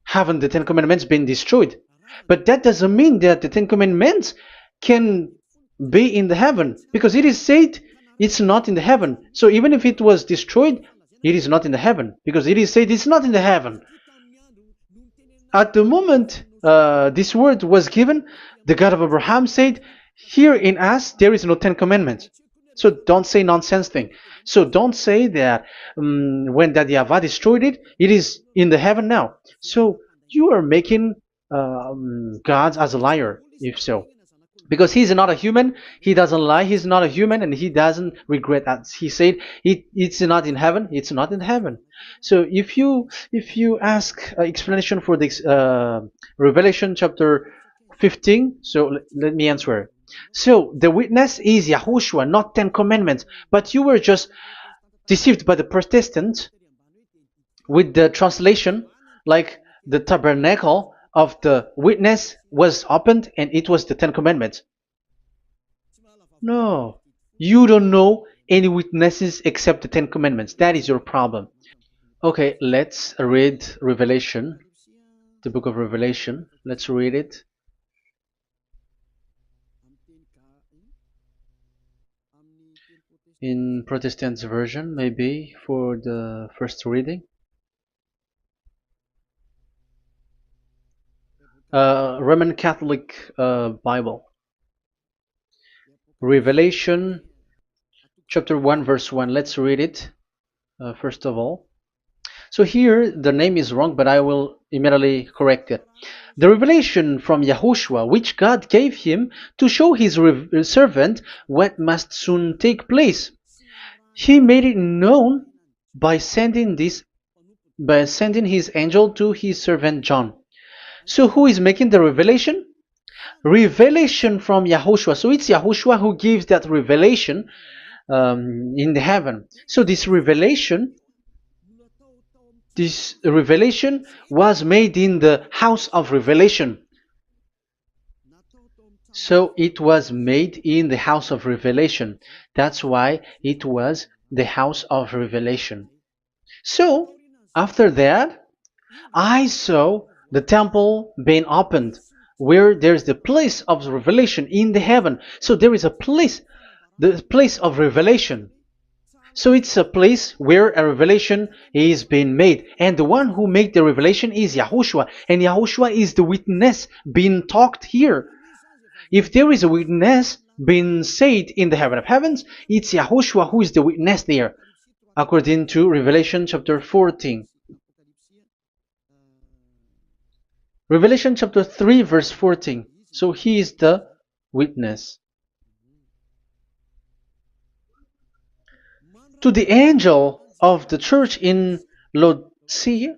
haven't the Ten Commandments been destroyed? But that doesn't mean that the Ten Commandments can be in the heaven, because it is said it's not in the heaven. So even if it was destroyed, it is not in the heaven, because it is said it's not in the heaven. At the moment this word was given, the God of Abraham said, here in us there is no Ten Commandments. So don't say nonsense thing. So don't say that when that YAHVAH destroyed it, it is in the heaven now. So you are making God as a liar, if so. Because he's not a human, he doesn't lie, he's not a human, and he doesn't regret that. He said it's not in heaven, it's not in heaven. So if you ask explanation for this Revelation chapter 15, so let me answer. So the witness is YAHOSHUAH, not Ten Commandments, but you were just deceived by the Protestants with the translation, like the tabernacle of the witness was opened and it was the Ten Commandments. No, you don't know any witnesses except the Ten Commandments. That is your problem. Okay, let's read Revelation, the book of Revelation. Let's read it. In Protestant's version, maybe for the first reading. Roman Catholic Bible. Revelation chapter 1 verse 1. Let's read it first of all. So here the name is wrong, but I will immediately correct it. The revelation from YAHOSHUAH, which God gave him to show his servant what must soon take place. He made it known by sending his angel to his servant John. So who is making the revelation? Revelation from YAHOSHUAH. So it's YAHOSHUAH who gives that revelation in the heaven. So this revelation was made in the house of revelation. So it was made in the house of revelation. That's why it was the house of revelation. So, after that, I saw the temple being opened, where there's the place of revelation in the heaven. So there is a place, the place of revelation. So it's a place where a revelation is being made. And the one who made the revelation is YAHOSHUAH. And YAHOSHUAH is the witness being talked here. If there is a witness being said in the heaven of heavens, it's YAHOSHUAH who is the witness there, according to Revelation chapter 14. Revelation chapter 3 verse 14. So he is the witness. To the angel of the church in Laodicea,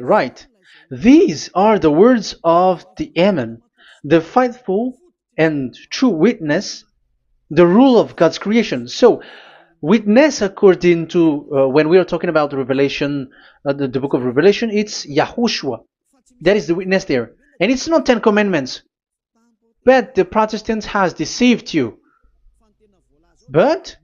right. These are the words of the Amen, the faithful and true witness, the rule of God's creation. So, witness according to, when we are talking about the Revelation, the book of Revelation, it's YAHOSHUAH. That is the witness there. And it's not 10 Commandments. But the Protestants has deceived you. But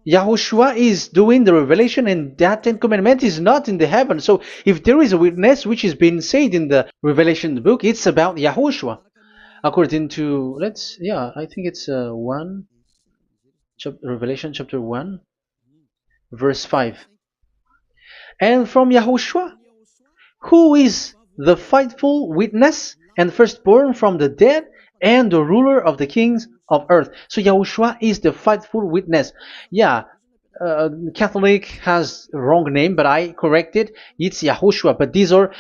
YAHOSHUAH is doing the revelation, and that 10 Commandment is not in the heaven. So if there is a witness which is being said in the Revelation book, it's about YAHOSHUAH. According to, I think it's Revelation chapter 1, verse 5. And from YAHOSHUAH, who is the faithful witness and firstborn from the dead and the ruler of the kings of earth. So YAHOSHUAH is the faithful witness. Catholic has a wrong name, but I corrected. It's YAHOSHUAH. But these are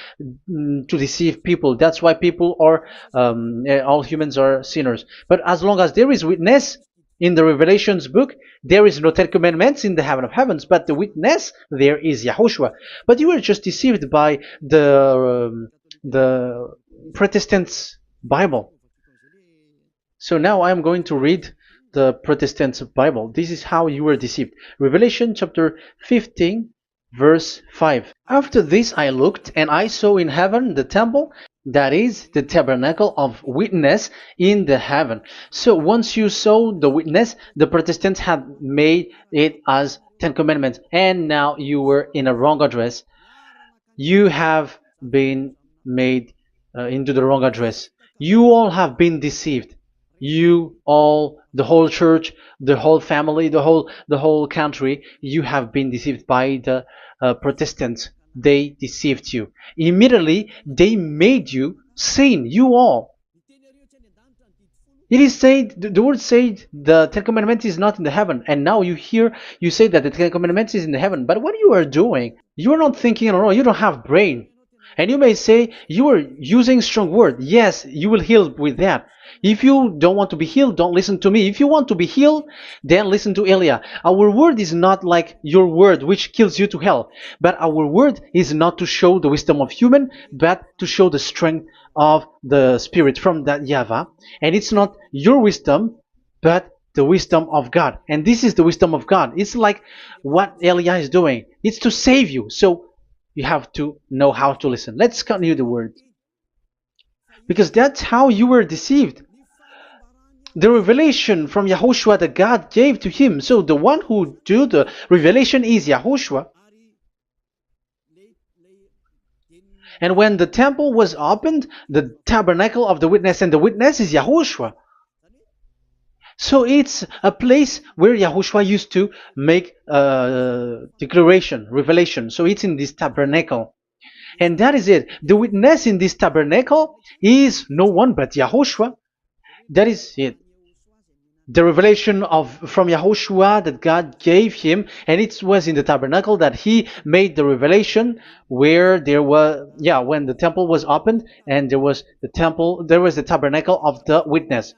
to deceive people. That's why people are, all humans are sinners. But as long as there is witness in the Revelations book, there is no 10 Commandments in the heaven of heavens, but the witness there is YAHOSHUAH. But you were just deceived by the Protestants' Bible. So now I am going to read the Protestants' Bible. This is how you were deceived. Revelation chapter 15, verse 5. After this I looked, and I saw in heaven the temple, that is the tabernacle of witness in the heaven. So once you saw the witness, the Protestants had made it as 10 Commandments, and now you were in a wrong address. You have been made into the wrong address. You all have been deceived. You all, the whole church, the whole family, the whole country, you have been deceived by the Protestants. They deceived you. Immediately, they made you sin, you all. It is said, the word said, the 10 Commandments is not in the heaven. And now you say that the 10 Commandments is in the heaven. But what you are doing, you are not thinking at all. You don't have brain. And you may say, you are using strong word. Yes, you will heal with that. If you don't want to be healed, don't listen to me. If you want to be healed, then listen to Elia. Our word is not like your word, which kills you to hell. But our word is not to show the wisdom of human, but to show the strength of the Spirit from that YAHVAH. And it's not your wisdom, but the wisdom of God. And this is the wisdom of God. It's like what Elia is doing. It's to save you. So you have to know how to listen. Let's continue the word. Because that's how you were deceived. The revelation from YAHOSHUAH that God gave to him. So the one who do the revelation is YAHOSHUAH. And when the temple was opened, the tabernacle of the witness, and the witness is YAHOSHUAH. So it's a place where YAHOSHUAH used to make declaration, revelation. So it's in this tabernacle. And that is it. The witness in this tabernacle is no one but YAHOSHUAH. That is it. The revelation from YAHOSHUAH that God gave him, and it was in the tabernacle that he made the revelation, where there was, when the temple was opened, and there was the tabernacle of the witness.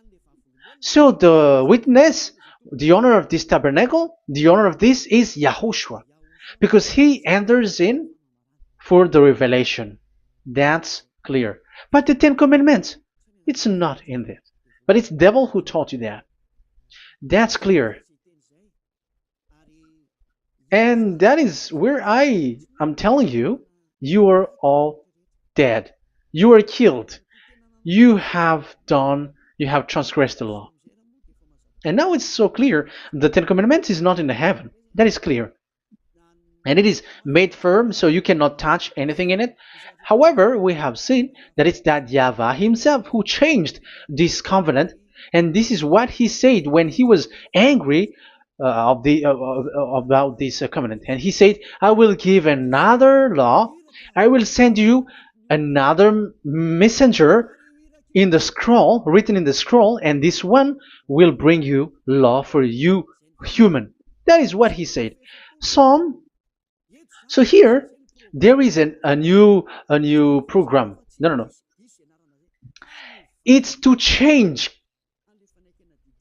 So the witness, the owner of this tabernacle, the owner of this is YAHOSHUAH, because he enters in for the revelation. That's clear. But the 10 Commandments, it's not in there. But it's the devil who taught you that. That's clear. And that is where I am telling you, you are all dead. You are killed. You have done You have transgressed the law. And now it's so clear. The Ten Commandments is not in the heaven. That is clear. And it is made firm, so you cannot touch anything in it. However, we have seen that it's that YAHVAH himself who changed this covenant, and this is what he said when he was angry about this covenant. And he said, "I will give another law. I will send you another messenger in the scroll, written in the scroll, and this one will bring you law for you, human." That is what he said. Psalm so here there is a new program. No. It's to change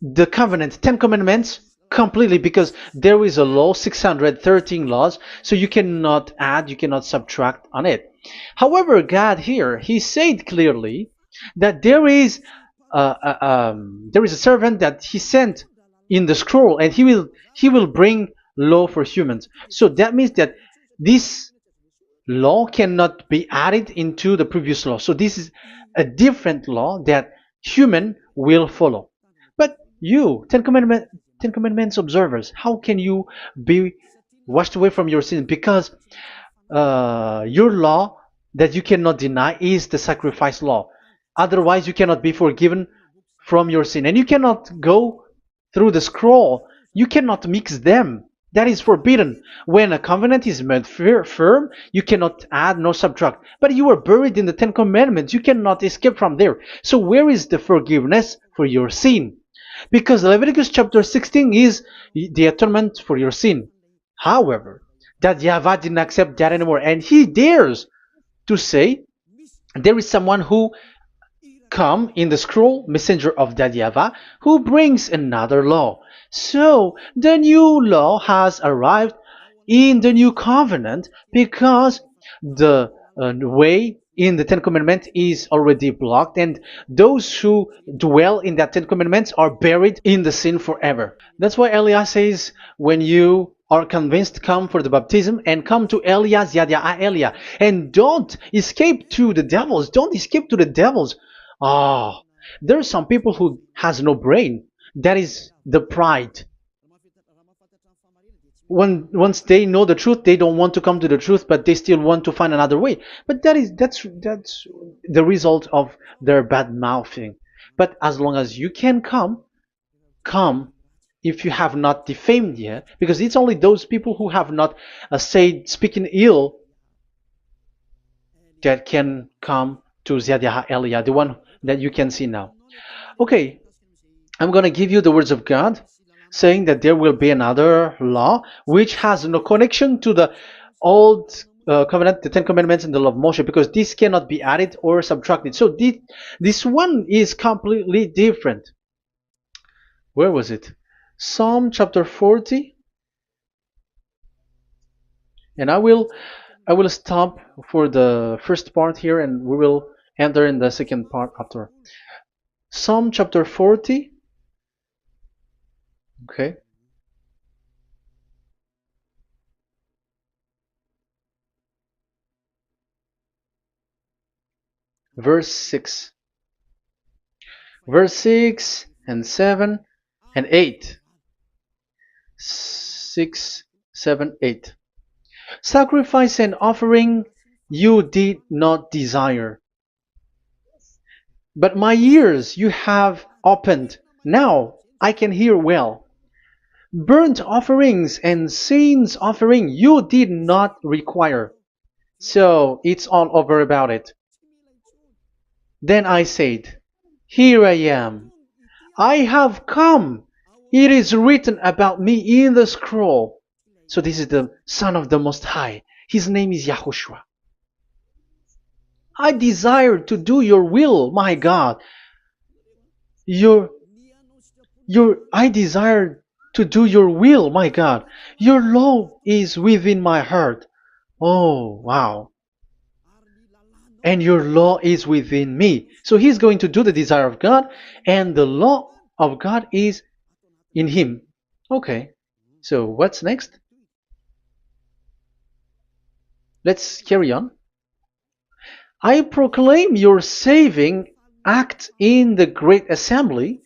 the covenant, Ten Commandments completely because there is a law, 613 laws, so you cannot add, you cannot subtract on it. However, God here, He said clearly that there is a servant that He sent in the scroll, and He will bring law for humans. So that means that this law cannot be added into the previous law. So this is a different law that human will follow. But you, Ten Commandments observers, how can you be washed away from your sin? Because your law that you cannot deny is the sacrifice law. Otherwise, you cannot be forgiven from your sin. And you cannot go through the scroll. You cannot mix them. That is forbidden. When a covenant is made firm, you cannot add nor subtract. But you are buried in the Ten Commandments. You cannot escape from there. So where is the forgiveness for your sin? Because Leviticus chapter 16 is the atonement for your sin. However, that YAHVAH didn't accept that anymore. And he dares to say there is someone who come in the scroll, messenger of that YAHVAH, who brings another law. So the new law has arrived in the new covenant because the way in the Ten Commandments is already blocked, and those who dwell in that Ten Commandments are buried in the sin forever. That's why Elias says, when you are convinced, come for the baptism and come to Elias, Yada Elia, and don't escape to the devils. Don't escape to the devils. Ah, there are some people who has no brain. That is the pride. Once they know the truth, they don't want to come to the truth, but they still want to find another way. But that's the result of their bad mouthing. But as long as you can come if you have not defamed yet, because it's only those people who have not said speaking ill that can come to Ziyad Elia, the one that you can see now. Okay, I'm going to give you the words of God saying that there will be another law which has no connection to the old covenant, the Ten Commandments and the law of Moshe, because this cannot be added or subtracted. So this one is completely different. Where was it? Psalm chapter 40. And I will stop for the first part here, and we will enter in the second part after. Psalm chapter 40. Okay. Verse 6. Verse 6 and 7 and 8. 6, 7, 8. Sacrifice and offering you did not desire, but my ears you have opened. Now I can hear well. Burnt offerings and sins offering you did not require. So it's all over about it. Then I said, here I am. I have come. It is written about me in the scroll. So this is the Son of the Most High. His name is YAHOSHUAH. I desire to do your will, my God. I desire to do your will, my God. Your law is within my heart. Oh, wow. And your law is within me. So he's going to do the desire of God, and the law of God is in him. Okay, so what's next? Let's carry on. I proclaim your saving act in the great assembly,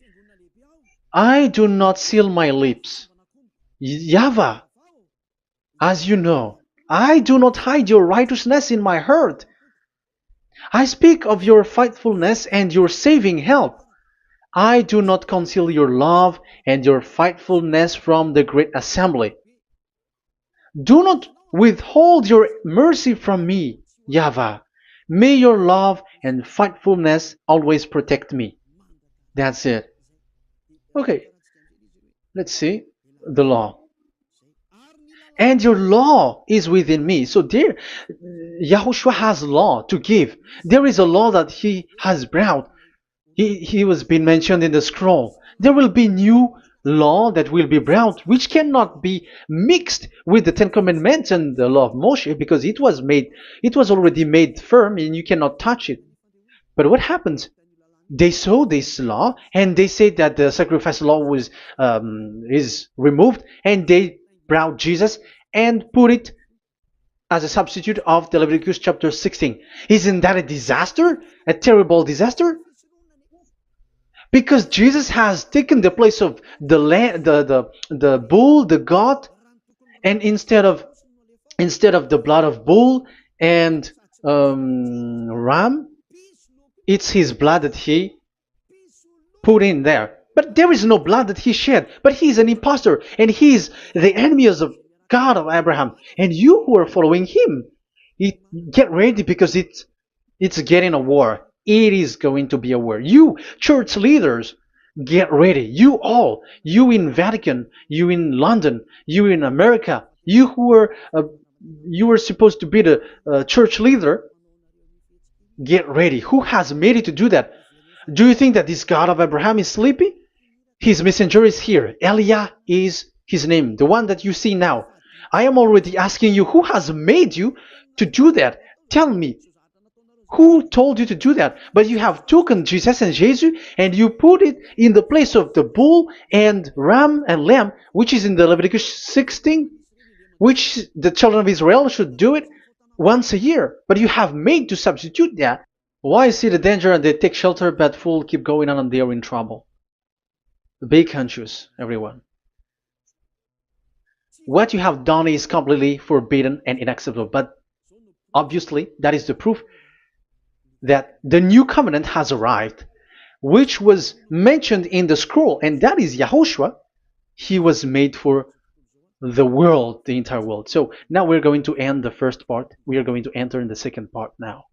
I do not seal my lips. YAHVAH, as you know, I do not hide your righteousness in my heart. I speak of your faithfulness and your saving help. I do not conceal your love and your faithfulness from the great assembly. Do not withhold your mercy from me, YAHVAH. May your love and faithfulness always protect me. That's it. Okay, let's see the law. And your law is within me. So there, Yahushua has law to give. There is a law that he has brought. He was being mentioned in the scroll. There will be new law that will be brought, which cannot be mixed with the Ten Commandments and the law of Moshe, because it was already made firm, and you cannot touch it. But what happens? They saw this law, and they said that the sacrifice law was is removed, and they brought Jesus and put it as a substitute of the Leviticus chapter 16. Isn't that a disaster? A terrible disaster? Because Jesus has taken the place of the the bull, the goat, and instead of the blood of bull and ram, it's his blood that he put in there. But there is no blood that he shed. But he's an impostor, and he's the enemy of God of Abraham. And you who are following him, get ready, because it's getting a war. It is going to be a war. You church leaders, get ready. You all, you in Vatican, you in London, you in America, you are supposed to be the church leader. Get ready. Who has made it to do that? Do you think that this God of Abraham is sleepy? His messenger is here. Eliah is his name, the one that you see now. I am already asking you, who has made you to do that? Tell me, who told you to do that? But you have taken Jesus and Jesus, and you put it in the place of the bull and ram and lamb, which is in the Leviticus 16, which the children of Israel should do it once a year. But you have made to substitute that. Why see the danger and they take shelter, but fool keep going on and they are in trouble? Be conscious, everyone. What you have done is completely forbidden and unacceptable. But obviously, that is the proof that the new covenant has arrived, which was mentioned in the scroll, and that is Yahushua. He was made for the world, the entire world. So now we're going to end the first part. We are going to enter in the second part now.